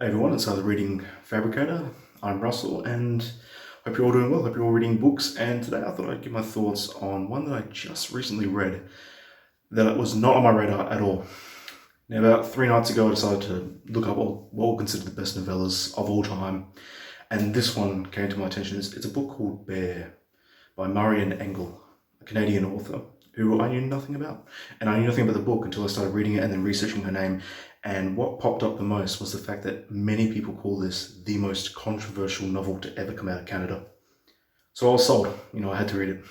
Hey everyone, it's another Reading Fabricator. I'm Russell and hope you're all doing well. Hope you're all reading books. And today I thought I'd give my thoughts on one that I just recently read that was not on my radar at all. Now, about 3 nights ago, I decided to look up what we'll consider the best novellas of all time. And this one came to my attention. It's a book called Bear by Marian Engel, a Canadian author who I knew nothing about. And I knew nothing about the book until I started reading it and then researching her name. And what popped up the most was the fact that many people call this the most controversial novel to ever come out of Canada. So I was sold, I had to read it.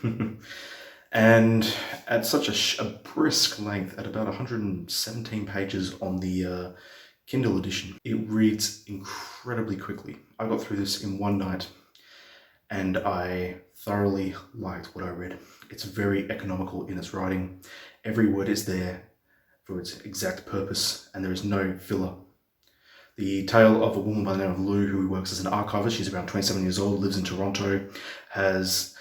And at such a brisk length, at about 117 pages on the Kindle edition, it reads incredibly quickly. I got through this in one night and I thoroughly liked what I read. It's very economical in its writing. Every word is there for its exact purpose, and there is no filler. The tale of a woman by the name of Lou who works as an archivist. She's around 27 years old, lives in Toronto, has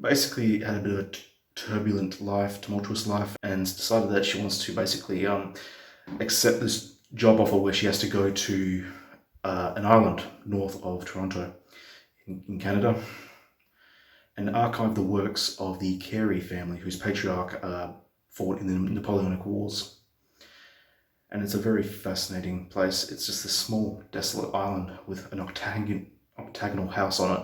basically had a bit of a turbulent life, tumultuous life, and decided that she wants to basically accept this job offer where she has to go to an island north of Toronto in Canada and archive the works of the Carey family, whose patriarch fought in the Napoleonic Wars. And it's a very fascinating place. It's just this small, desolate island with an octagonal house on it.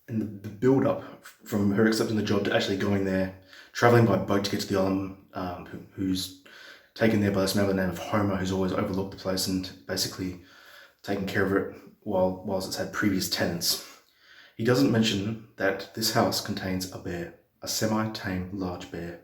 And the build-up from her accepting the job to actually going there, traveling by boat to get to the island, who's taken there by this man by the name of Homer, who's always overlooked the place and basically taken care of it whilst it's had previous tenants. He doesn't mention that this house contains a bear, a semi-tame large bear.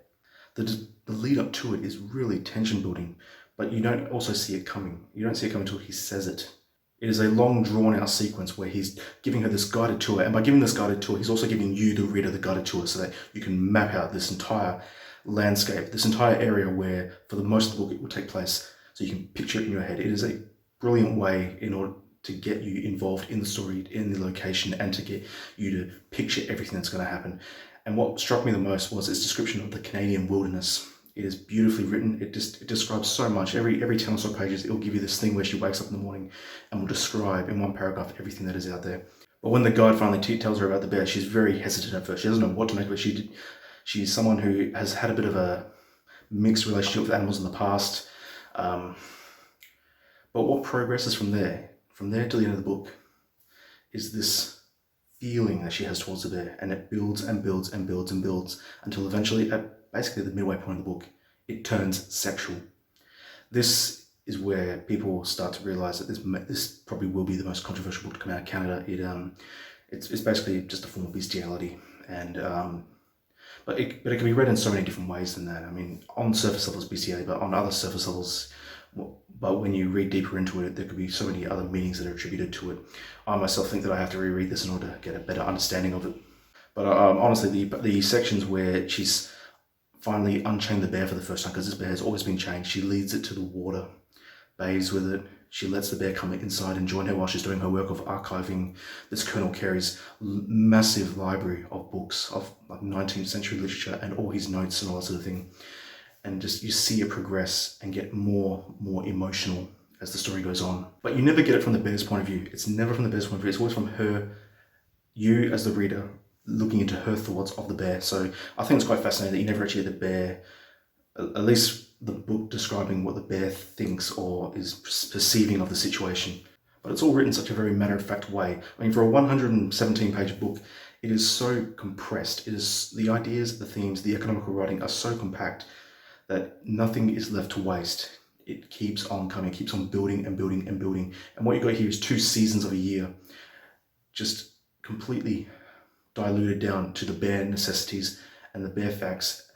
The lead up to it is really tension building, but you don't also see it coming. You don't see it coming until he says it. It is a long drawn out sequence where he's giving her this guided tour, and by giving this guided tour, he's also giving you, the reader, the guided tour so that you can map out this entire landscape, this entire area where for the most of the book it will take place, so you can picture it in your head. It is a brilliant way in order to get you involved in the story, in the location, and to get you to picture everything that's going to happen. And what struck me the most was its description of the Canadian wilderness. It is beautifully written. It describes so much. Every 10 or so pages, it will give you this thing where she wakes up in the morning and will describe in one paragraph everything that is out there. But when the guide finally tells her about the bear, she's very hesitant at first. She doesn't know what to make of it. She's someone who has had a bit of a mixed relationship with animals in the past. But what progresses from there to the end of the book, is this feeling that she has towards the bear, and it builds and builds and builds and builds until eventually, at basically the midway point of the book, it turns sexual. This is where people start to realize that this probably will be the most controversial book to come out of Canada. It's basically just a form of bestiality, and but it can be read in so many different ways than that. I mean, on surface levels bestiality, but on other surface levels. But when you read deeper into it, there could be so many other meanings that are attributed to it. I myself think that I have to reread this in order to get a better understanding of it. But honestly, the sections where she's finally unchained the bear for the first time, because this bear has always been chained, she leads it to the water, bathes with it. She lets the bear come inside and join her while she's doing her work of archiving this Colonel Carey's massive library of books of like 19th century literature and all his notes and all that sort of thing. And just you see it progress and get more emotional as the story goes on. But you never get it from the bear's point of view. It's never from the bear's point of view. It's always from her, you as the reader, looking into her thoughts of the bear. So I think it's quite fascinating that you never actually get the bear, at least the book describing what the bear thinks or is perceiving of the situation. But it's all written in such a very matter-of-fact way. I mean, for a 117-page book, it is so compressed. It is the ideas, the themes, the economical writing are so compact that nothing is left to waste. It keeps on coming, keeps on building and building and building. And what you got here is 2 seasons of a year, just completely diluted down to the bare necessities and the bare facts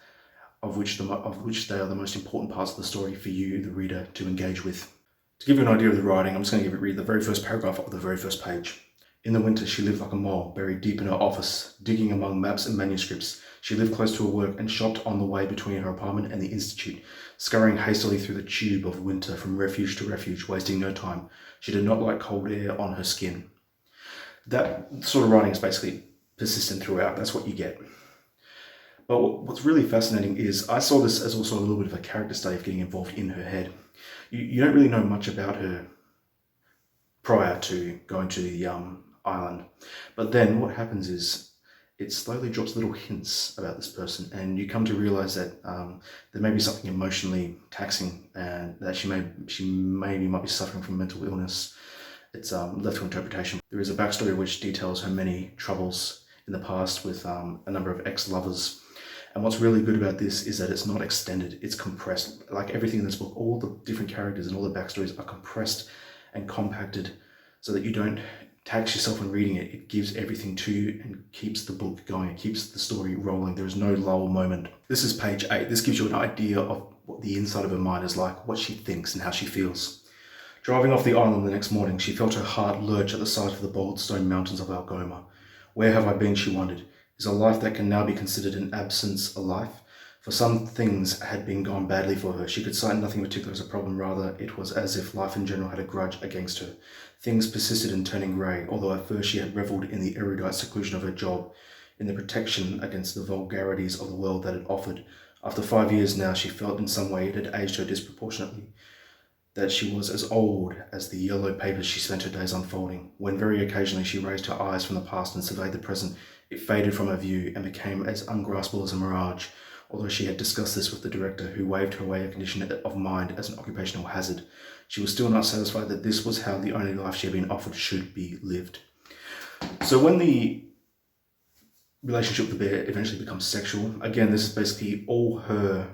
of which they are the most important parts of the story for you, the reader, to engage with. To give you an idea of the writing, I'm just going to read the very first paragraph of the very first page. In the winter, she lived like a mole, buried deep in her office, digging among maps and manuscripts. She lived close to her work and shopped on the way between her apartment and the institute, scurrying hastily through the tube of winter from refuge to refuge, wasting no time. She did not like cold air on her skin. That sort of writing is basically persistent throughout. That's what you get. But what's really fascinating is I saw this as also a little bit of a character study of getting involved in her head. You don't really know much about her prior to going to the island. But then what happens is it slowly drops little hints about this person, and you come to realize that there may be something emotionally taxing, and that she maybe might be suffering from mental illness. It's left to interpretation. There is a backstory which details her many troubles in the past with a number of ex-lovers. And what's really good about this is that it's not extended, it's compressed. Like everything in this book, all the different characters and all the backstories are compressed and compacted so that you don't tax yourself when reading it. It gives everything to you and keeps the book going. It keeps the story rolling. There is no lull moment. This is page 8. This gives you an idea of what the inside of her mind is like, what she thinks and how she feels. Driving off the island the next morning, she felt her heart lurch at the sight of the bold stone mountains of Algoma. Where have I been, she wondered. Is a life that can now be considered an absence a life? For some things had been gone badly for her. She could cite nothing particular as a problem, rather it was as if life in general had a grudge against her. Things persisted in turning grey, although at first she had revelled in the erudite seclusion of her job, in the protection against the vulgarities of the world that it offered. After 5 years now, she felt in some way it had aged her disproportionately, that she was as old as the yellow papers she spent her days unfolding. When very occasionally she raised her eyes from the past and surveyed the present, it faded from her view and became as ungraspable as a mirage, although she had discussed this with the director, who waved her away a condition of mind as an occupational hazard. She was still not satisfied that this was how the only life she had been offered should be lived. So when the relationship with the bear eventually becomes sexual, again, this is basically all her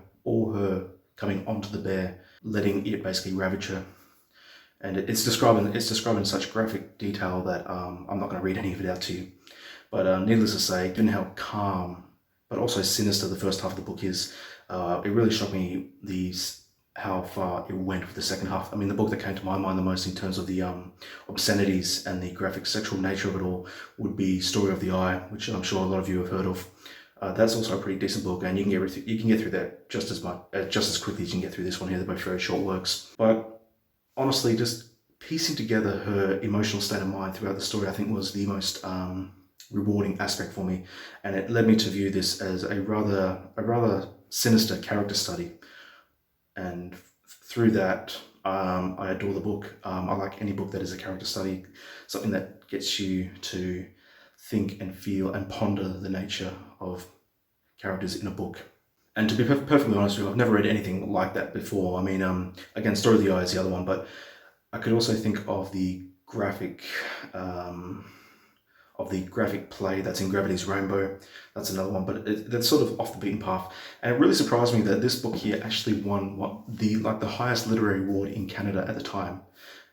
coming onto the bear, letting it basically ravage her. And it's described in such graphic detail that I'm not going to read any of it out to you. But needless to say, given how calm but also sinister the first half of the book is, it really struck me how far it went with the second half. I mean, the book that came to my mind the most in terms of the obscenities and the graphic sexual nature of it all would be Story of the Eye, which I'm sure a lot of you have heard of. That's also a pretty decent book, and you can get through that just as quickly as you can get through this one here. They're both very short works. But honestly, just piecing together her emotional state of mind throughout the story, I think, was the most rewarding aspect for me, and it led me to view this as a rather sinister character study. And through that, I adore the book. I like any book that is a character study, something that gets you to think and feel and ponder the nature of characters in a book. And to be perfectly honest with you, I've never read anything like that before. I mean, again, Story of the Eye is the other one, but I could also think of the graphic play that's in Gravity's Rainbow. That's another one, but that's sort of off the beaten path. And it really surprised me that this book here actually won the highest literary award in Canada at the time.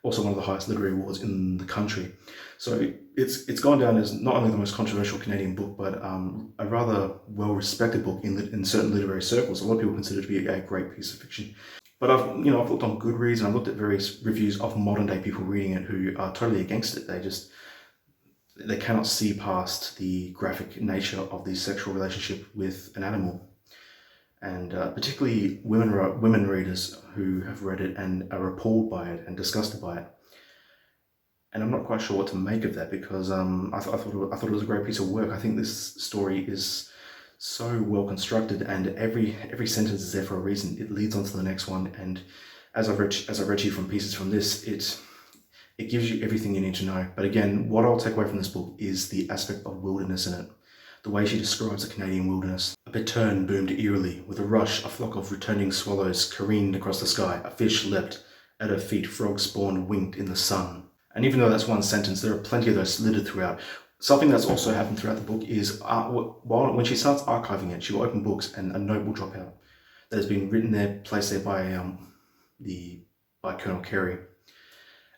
Also one of the highest literary awards in the country. So it's gone down as not only the most controversial Canadian book, but a rather well-respected book in certain literary circles. A lot of people consider it to be a great piece of fiction. But I've looked on Goodreads and I've looked at various reviews of modern day people reading it who are totally against it. They cannot see past the graphic nature of the sexual relationship with an animal. And particularly women readers who have read it and are appalled by it and disgusted by it. And I'm not quite sure what to make of that, because I thought it was a great piece of work. I think this story is so well constructed, and every sentence is there for a reason. It leads on to the next one, and as I've read to you from pieces from this, it gives you everything you need to know. But again, what I'll take away from this book is the aspect of wilderness in it. The way she describes the Canadian wilderness. A bittern boomed eerily. With a rush, a flock of returning swallows careened across the sky. A fish leapt at her feet. Frogs spawned, winked in the sun. And even though that's one sentence, there are plenty of those littered throughout. Something that's also happened throughout the book is when she starts archiving it, she will open books and a note will drop out that has been written there, placed there by Colonel Carey.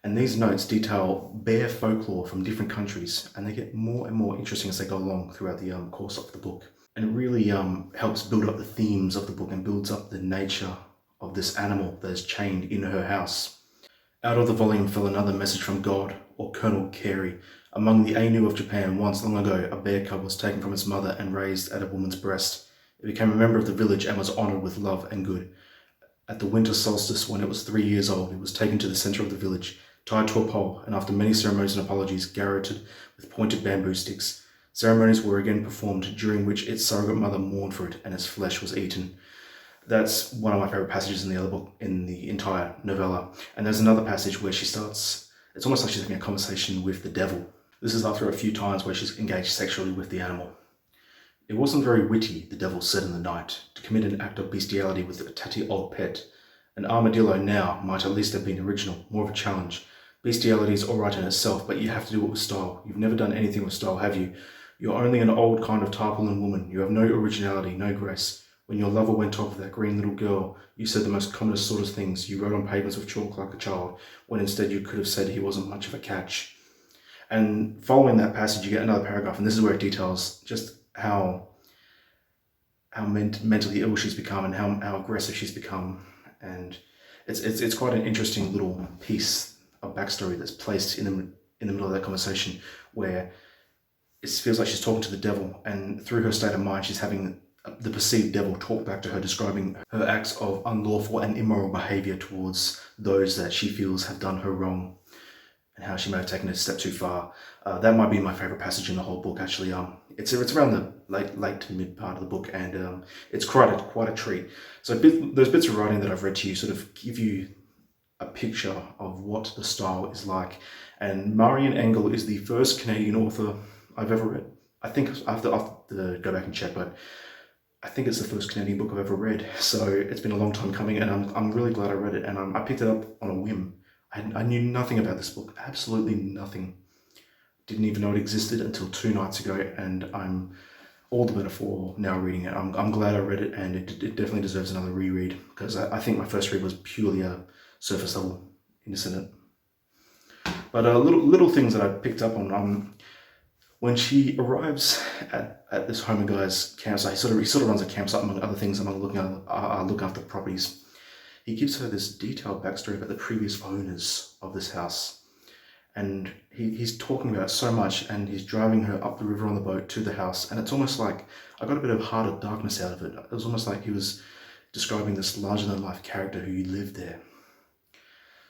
And these notes detail bear folklore from different countries, and they get more and more interesting as they go along throughout the course of the book. And it really helps build up the themes of the book and builds up the nature of this animal that is chained in her house. Out of the volume fell another message from God, or Colonel Carey. Among the Ainu of Japan, once long ago, a bear cub was taken from its mother and raised at a woman's breast. It became a member of the village and was honoured with love and good. At the winter solstice, when it was 3 years old, it was taken to the centre of the village, tied to a pole, and after many ceremonies and apologies, garroted with pointed bamboo sticks. Ceremonies were again performed, during which its surrogate mother mourned for it, and its flesh was eaten. That's one of my favourite passages in the other book, in the entire novella. And there's another passage where she starts It's almost like she's having a conversation with the devil. This is after a few times where she's engaged sexually with the animal. It wasn't very witty, the devil said in the night, to commit an act of bestiality with a tatty old pet. An armadillo now might at least have been original, more of a challenge. Bestiality is alright in itself, but you have to do it with style. You've never done anything with style, have you? You're only an old kind of tarpaulin woman. You have no originality, no grace. When your lover went off with that green little girl, you said the most commonest sort of things. You wrote on pavements with chalk like a child, when instead you could have said he wasn't much of a catch. And following that passage, you get another paragraph, and this is where it details just how mentally ill she's become and how aggressive she's become. And it's quite an interesting little piece of backstory that's placed in the middle of that conversation, where it feels like she's talking to the devil, and through her state of mind, she's having the perceived devil talk back to her, describing her acts of unlawful and immoral behavior towards those that she feels have done her wrong, and how she may have taken it a step too far. That might be my favorite passage in the whole book, actually. It's around the late to mid part of the book, and it's quite a treat. So those bits of writing that I've read to you sort of give you a picture of what the style is like. And Marian Engel is the first Canadian author I've ever read. I think I have to go back and check, but I think it's the first Canadian book I've ever read. So it's been a long time coming, and I'm really glad I read it. And I picked it up on a whim. I knew nothing about this book, absolutely nothing. Didn't even know it existed until 2 nights ago, and I'm all the better for now reading it. I'm glad I read it, and it definitely deserves another reread, because I think my first read was purely a surface level innocent. But little things that I picked up on. When she arrives at this Homer guy's campsite, he sort of runs a campsite among other things, among looking after properties. He gives her this detailed backstory about the previous owners of this house. And he's talking about it so much, and he's driving her up the river on the boat to the house. And it's almost like I got a bit of Heart of Darkness out of it. It was almost like he was describing this larger-than-life character who lived there.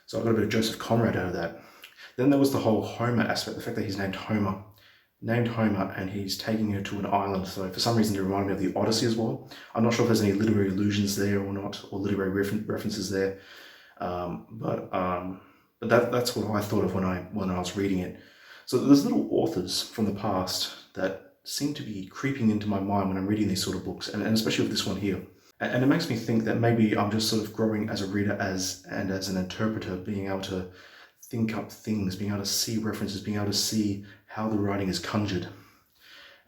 So I got a bit of Joseph Conrad out of that. Then there was the whole Homer aspect, the fact that he's named Homer, and he's taking her to an island. So for some reason it reminded me of the Odyssey as well. I'm not sure if there's any literary allusions there or not, or literary references there. But that's what I thought of when I was reading it. So there's little authors from the past that seem to be creeping into my mind when I'm reading these sort of books, and especially with this one here. And it makes me think that maybe I'm just sort of growing as a reader and as an interpreter, being able to think up things, being able to see references, being able to see how the writing is conjured,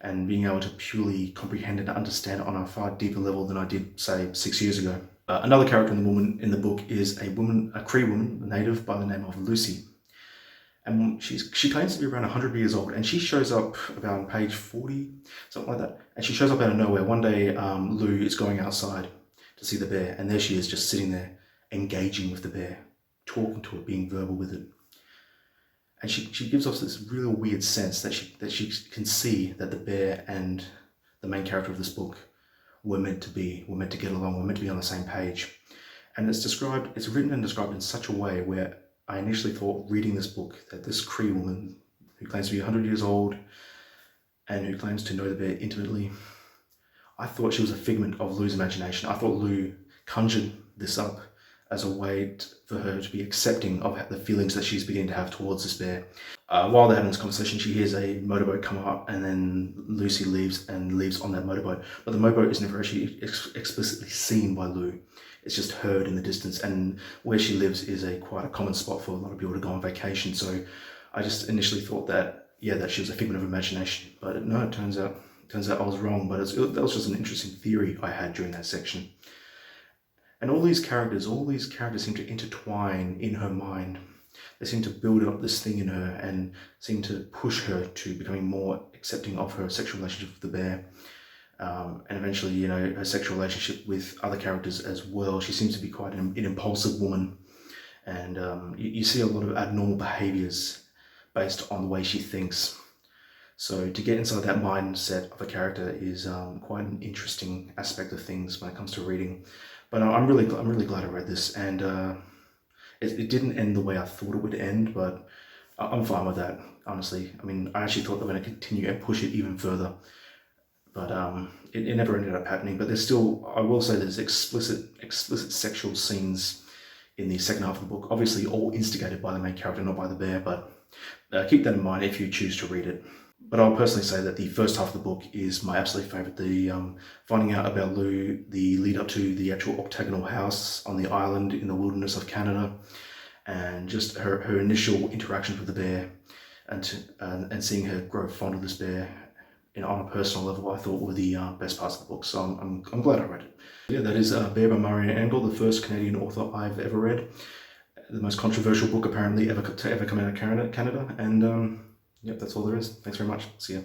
and being able to purely comprehend and understand it on a far deeper level than I did, say, 6 years ago. Another character in the book is a Cree woman, a native by the name of Lucy. And she claims to be around 100 years old, and she shows up about on page 40, something like that. And she shows up out of nowhere. One day, Lou is going outside to see the bear, and there she is, just sitting there, engaging with the bear, talking to it, being verbal with it. And she gives off this real weird sense that she can see that the bear and the main character of this book were meant to get along, were meant to be on the same page. And it's written and described in such a way where I initially thought, reading this book, that this Cree woman who claims to be 100 years old and who claims to know the bear intimately, I thought she was a figment of Lou's imagination. I thought Lou conjured this up as a way for her to be accepting of the feelings that she's beginning to have towards this bear. While they're having this conversation, she hears a motorboat come up, and then Lucy leaves on that motorboat. But the motorboat is never actually explicitly seen by Lou. It's just heard in the distance, and where she lives is quite a common spot for a lot of people to go on vacation. So I just initially thought that she was a figment of imagination. But no, it turns out I was wrong. But that was just an interesting theory I had during that section. And all these characters seem to intertwine in her mind. They seem to build up this thing in her and seem to push her to becoming more accepting of her sexual relationship with the bear. And eventually, her sexual relationship with other characters as well. She seems to be quite an impulsive woman. And you see a lot of abnormal behaviors based on the way she thinks. So to get inside that mindset of a character is quite an interesting aspect of things when it comes to reading. But I'm really glad I read this, and it didn't end the way I thought it would end, but I'm fine with that, honestly. I mean, I actually thought they were going to continue and push it even further, but it never ended up happening. But I will say there's explicit sexual scenes in the second half of the book. Obviously all instigated by the main character, not by the bear, but keep that in mind if you choose to read it. But I'll personally say that the first half of the book is my absolute favourite. The finding out about Lou, the lead up to the actual octagonal house on the island in the wilderness of Canada, and just her initial interactions with the bear, and seeing her grow fond of this bear on a personal level, I thought were the best parts of the book. So I'm glad I read it. Yeah, that is Bear by Marian Engel, the first Canadian author I've ever read. The most controversial book apparently ever come out of Canada. And yep, that's all there is. Thanks very much. See ya.